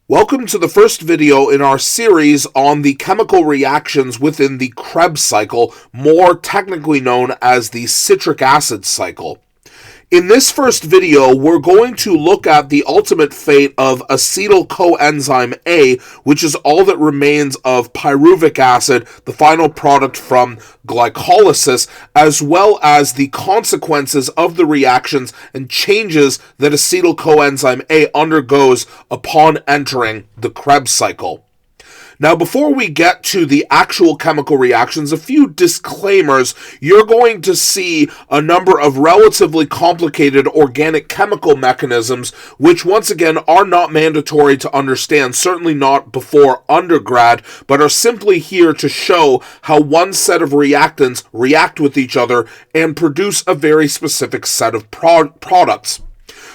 Welcome to the first video in our series on the chemical reactions within the Kreb cycle, more technically known as the citric acid cycle. In this first video, we're going to look at the ultimate fate of acetyl-coenzyme A, which is all that remains of pyruvic acid, the final product from glycolysis, as well as the consequences of the reactions and changes that acetyl-coenzyme A undergoes upon entering the Kreb cycle. Now, before we get to the actual chemical reactions, a few disclaimers. You're going to see a number of relatively complicated organic chemical mechanisms, which once again are not mandatory to understand, certainly not before undergrad, but are simply here to show how one set of reactants react with each other and produce a very specific set of products.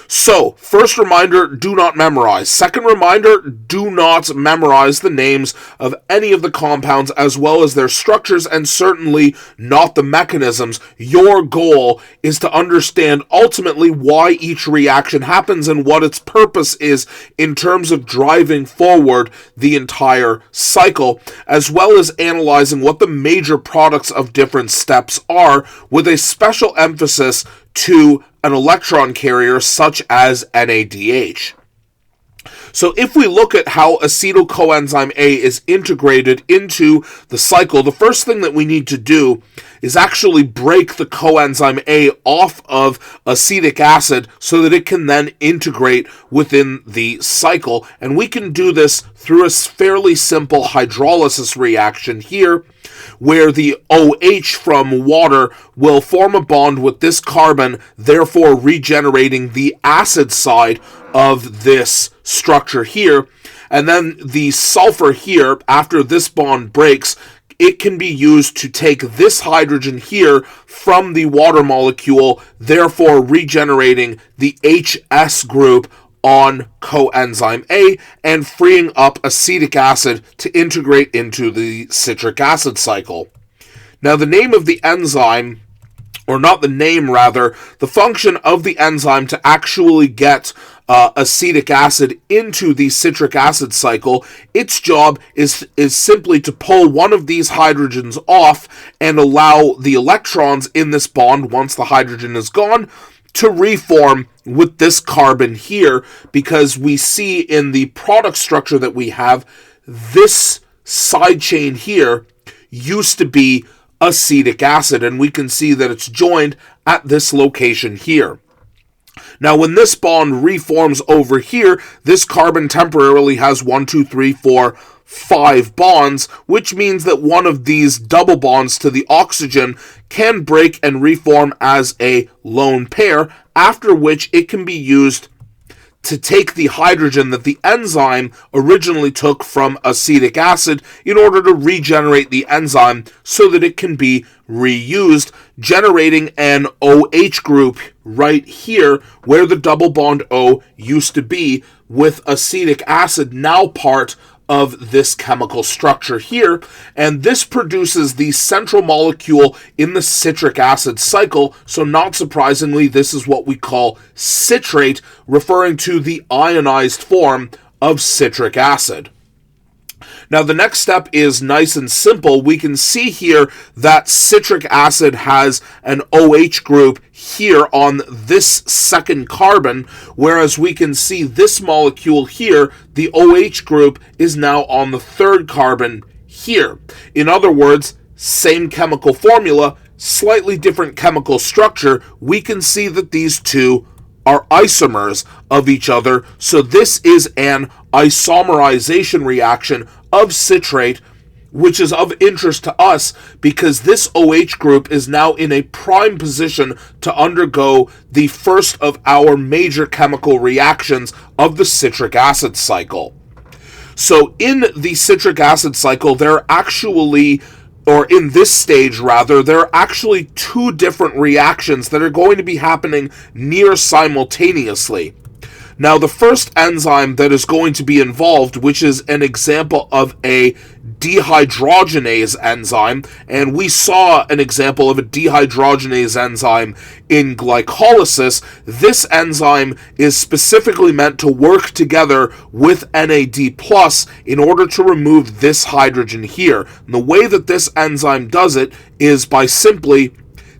So, first reminder, do not memorize. Second reminder, do not memorize the names of any of the compounds as well as their structures, and certainly not the mechanisms. Your goal is to understand ultimately why each reaction happens and what its purpose is in terms of driving forward the entire cycle, as well as analyzing what the major products of different steps are, with a special emphasis to an electron carrier such as NADH. So if we look at how acetyl-coenzyme A is integrated into the cycle, the first thing that we need to do is actually break the coenzyme A off of acetic acid so that it can then integrate within the cycle. And we can do this through a fairly simple hydrolysis reaction here, where the OH from water will form a bond with this carbon, therefore regenerating the acid side of this structure here. And then the sulfur here, after this bond breaks, it can be used to take this hydrogen here from the water molecule, therefore regenerating the HS group on coenzyme A and freeing up acetic acid to integrate into the citric acid cycle. Now, the name of the enzyme, or not the name rather, the function of the enzyme to actually get acetic acid into the citric acid cycle, its job is simply to pull one of these hydrogens off and allow the electrons in this bond, once the hydrogen is gone, to reform with this carbon here, because we see in the product structure that we have, this side chain here used to be acetic acid, and we can see that it's joined at this location here. Now, when this bond reforms over here, this carbon temporarily has 5 bonds, which means that one of these double bonds to the oxygen can break and reform as a lone pair, after which it can be used to take the hydrogen that the enzyme originally took from acetic acid in order to regenerate the enzyme so that it can be reused, generating an OH group right here where the double bond O used to be, with acetic acid now part of this chemical structure here, and this produces the central molecule in the citric acid cycle. So not surprisingly, this is what we call citrate, referring to the ionized form of citric acid. Now, the next step is nice and simple. We can see here that citric acid has an OH group here on this second carbon, whereas we can see this molecule here, the OH group, is now on the third carbon here. In other words, same chemical formula, slightly different chemical structure. We can see that these two are isomers of each other, so this is an isomerization reaction of citrate, which is of interest to us because this OH group is now in a prime position to undergo the first of our major chemical reactions of the citric acid cycle. So in the citric acid cycle, there are actually, or in this stage rather, there are actually two different reactions that are going to be happening near simultaneously. Now, the first enzyme that is going to be involved, which is an example of a dehydrogenase enzyme, and we saw an example of a dehydrogenase enzyme in glycolysis. This enzyme is specifically meant to work together with NAD+ in order to remove this hydrogen here. And the way that this enzyme does it is by simply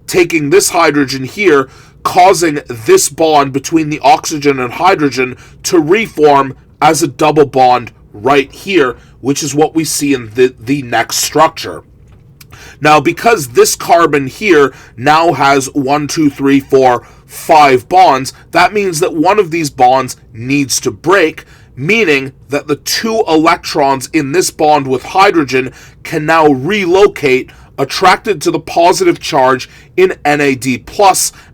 taking this hydrogen here, causing this bond between the oxygen and hydrogen to reform as a double bond right here, which is what we see in the next structure. Now, because this carbon here now has 1, 2, 3, 4, 5 bonds, that means that one of these bonds needs to break, meaning that the 2 electrons in this bond with hydrogen can now relocate, attracted to the positive charge in NAD+,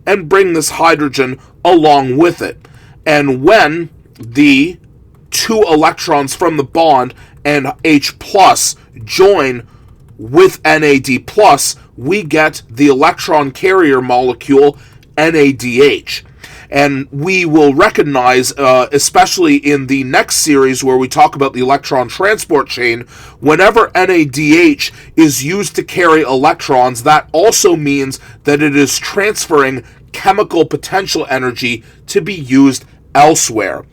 and bring this hydrogen along with it. And when the 2 electrons from the bond and H+ join with NAD+, we get the electron carrier molecule NADH. And we will recognize, especially in the next series where we talk about the electron transport chain, whenever NADH is used to carry electrons, that also means that it is transferring chemical potential energy to be used elsewhere.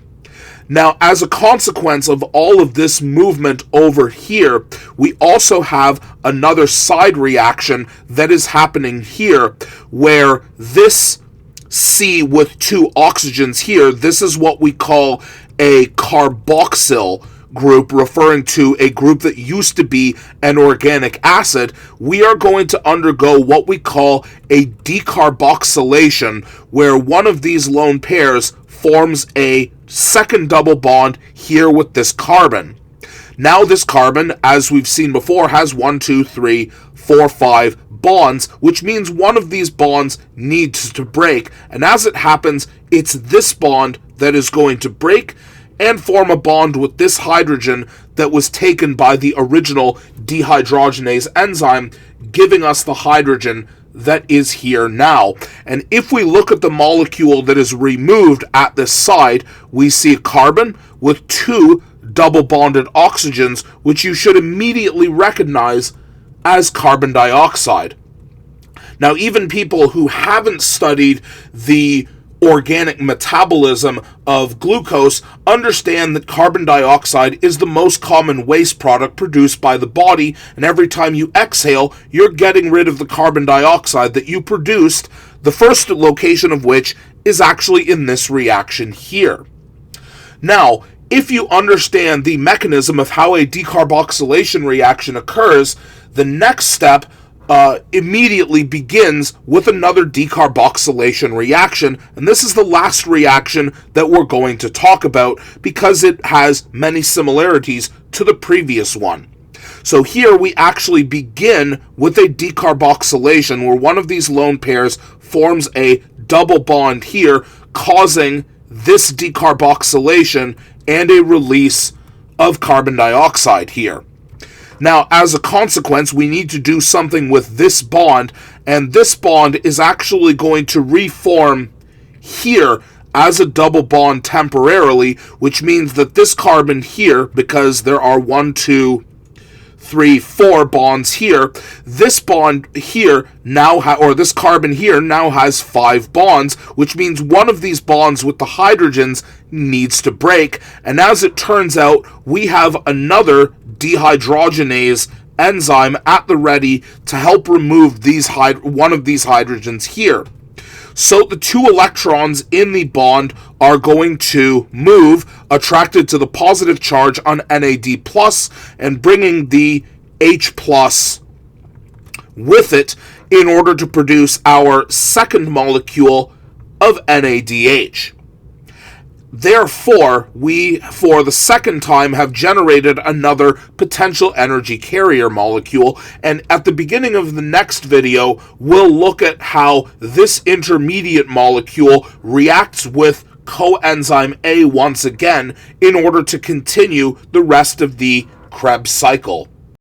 Now, as a consequence of all of this movement over here, we also have another side reaction that is happening here, where this C with 2 oxygens here, this is what we call a carboxyl group, referring to a group that used to be an organic acid. We are going to undergo what we call a decarboxylation, where one of these lone pairs forms a second double bond here with this carbon. Now this carbon, as we've seen before, has 1, 2, 3, 4, 5 bonds, which means one of these bonds needs to break, and as it happens, it's this bond that is going to break and form a bond with this hydrogen that was taken by the original dehydrogenase enzyme, giving us the hydrogen that is here now. And if we look at the molecule that is removed at this side, we see a carbon with 2 double bonded oxygens, which you should immediately recognize as carbon dioxide. Now, even people who haven't studied the organic metabolism of glucose understand that carbon dioxide is the most common waste product produced by the body, and every time you exhale, you're getting rid of the carbon dioxide that you produced, the first location of which is actually in this reaction here. Now, if you understand the mechanism of how a decarboxylation reaction occurs, the next step immediately begins with another decarboxylation reaction, and this is the last reaction that we're going to talk about because it has many similarities to the previous one. So here we actually begin with a decarboxylation where one of these lone pairs forms a double bond here, causing this decarboxylation and a release of carbon dioxide here. Now, as a consequence, we need to do something with this bond, and this bond is actually going to reform here as a double bond temporarily, which means that this carbon here, because there are 1, 2, 3, 4 bonds here, this bond here now, or this carbon here now has 5 bonds, which means one of these bonds with the hydrogens needs to break, and as it turns out, we have another dehydrogenase enzyme at the ready to help remove one of these hydrogens here. So the 2 electrons in the bond are going to move, attracted to the positive charge on NAD+, and bringing the H+ with it in order to produce our second molecule of NADH. Therefore, we, for the second time, have generated another potential energy carrier molecule, and at the beginning of the next video, we'll look at how this intermediate molecule reacts with coenzyme A once again in order to continue the rest of the Krebs cycle.